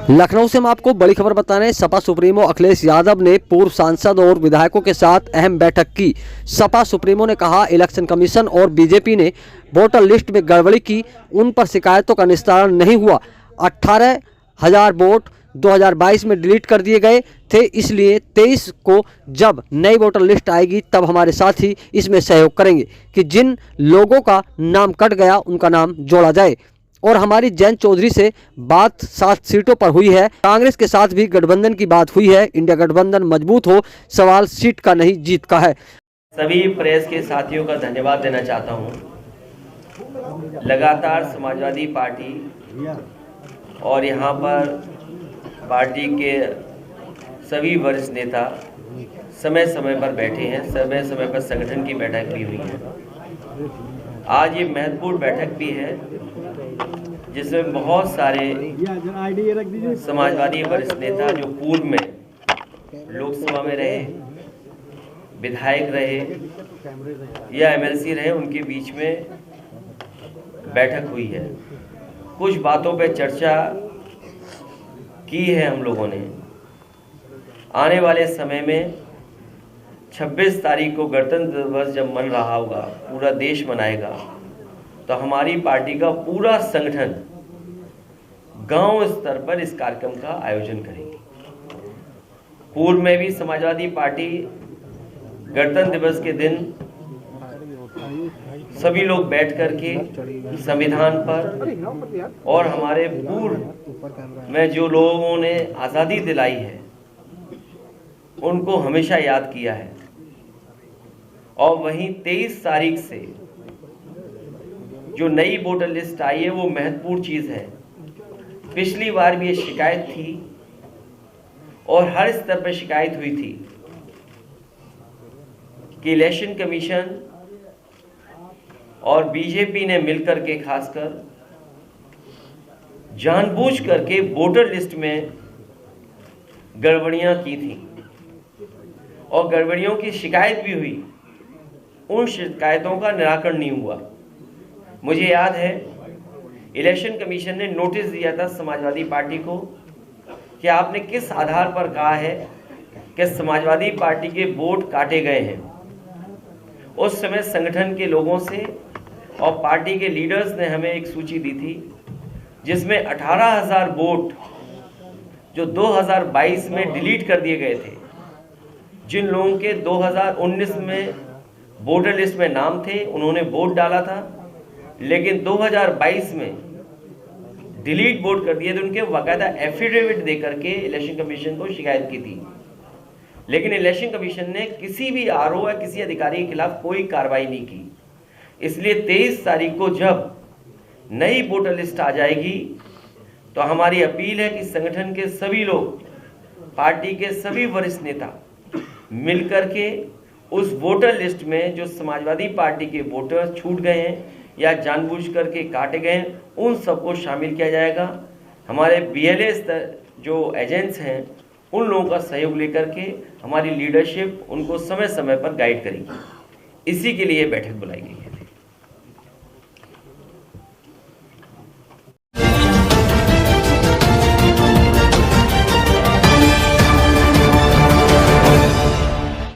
लखनऊ से हम आपको बड़ी खबर बताने सपा सुप्रीमो अखिलेश यादव ने पूर्व सांसद और विधायकों के साथ अहम बैठक की। सपा सुप्रीमो ने कहा, इलेक्शन कमीशन और बीजेपी ने वोटर लिस्ट में गड़बड़ी की, उन पर शिकायतों का निस्तारण नहीं हुआ। 18,000 वोट 2022 में डिलीट कर दिए गए थे, इसलिए 23 को जब नई वोटर लिस्ट आएगी तब हमारे साथी इसमें सहयोग करेंगे कि जिन लोगों का नाम कट गया उनका नाम जोड़ा जाए। और हमारी जयंत चौधरी से बात 7 सीटों पर हुई है। कांग्रेस के साथ भी गठबंधन की बात हुई है। इंडिया गठबंधन मजबूत हो, सवाल सीट का नहीं जीत का है। सभी प्रेस के साथियों का धन्यवाद देना चाहता हूं। लगातार समाजवादी पार्टी और यहां पर पार्टी के सभी वरिष्ठ नेता समय समय पर बैठे हैं, समय समय पर संगठन की बैठक भी हुई है। आज ये महत्वपूर्ण बैठक भी है जिसमें बहुत सारे समाजवादी वरिष्ठ नेता जो पूर्व में लोकसभा में रहे, विधायक रहे या एमएलसी रहे, उनके बीच में बैठक हुई है। कुछ बातों पर चर्चा की है हम लोगों ने। आने वाले समय में 26 तारीख को गणतंत्र दिवस जब मन रहा होगा, पूरा देश मनाएगा, तो हमारी पार्टी का पूरा संगठन गांव स्तर पर इस कार्यक्रम का आयोजन करेगी। पूर्व में भी समाजवादी पार्टी गणतंत्र दिवस के दिन सभी लोग बैठ करके संविधान पर और हमारे पूर्व में जो लोगों ने आज़ादी दिलाई है उनको हमेशा याद किया है। और वहीं 23 तारीख से जो नई वोटर लिस्ट आई है वो महत्वपूर्ण चीज है। पिछली बार भी ये शिकायत थी और हर स्तर पर शिकायत हुई थी कि इलेक्शन कमीशन और बीजेपी ने मिलकर के खासकर जानबूझ करके वोटर लिस्ट में गड़बड़ियां की थी और गड़बड़ियों की शिकायत भी हुई। उन शिकायतों का निराकरण नहीं हुआ। मुझे याद है इलेक्शन कमीशन ने नोटिस दिया था समाजवादी पार्टी को कि आपने किस आधार पर कहा है कि समाजवादी पार्टी के वोट काटे गए हैं। उस समय संगठन के लोगों से और पार्टी के लीडर्स ने हमें एक सूची दी थी जिसमें 18,000 वोट जो 2022 में डिलीट कर दिए गए थे। जिन लोगों के 2019 में वोटर लिस्ट में नाम थे उन्होंने वोट डाला था, लेकिन 2022 में डिलीट वोट कर दिए थे। उनके बाकायदा एफिडेविट देकर के इलेक्शन कमीशन को शिकायत की थी, लेकिन इलेक्शन कमीशन ने किसी भी आरओ या किसी अधिकारी के खिलाफ कोई कार्रवाई नहीं की। इसलिए 23 तारीख को जब नई वोटर लिस्ट आ जाएगी तो हमारी अपील है कि संगठन के सभी लोग, पार्टी के सभी वरिष्ठ नेता मिलकर के उस वोटर लिस्ट में जो समाजवादी पार्टी के वोटर छूट गए हैं या जानबूझ करके काटे गए हैं उन सबको शामिल किया जाएगा। हमारे बीएलए जो एजेंट्स हैं उन लोगों का सहयोग लेकर के हमारी लीडरशिप उनको समय समय पर गाइड करेगी। इसी के लिए बैठक बुलाई गई है।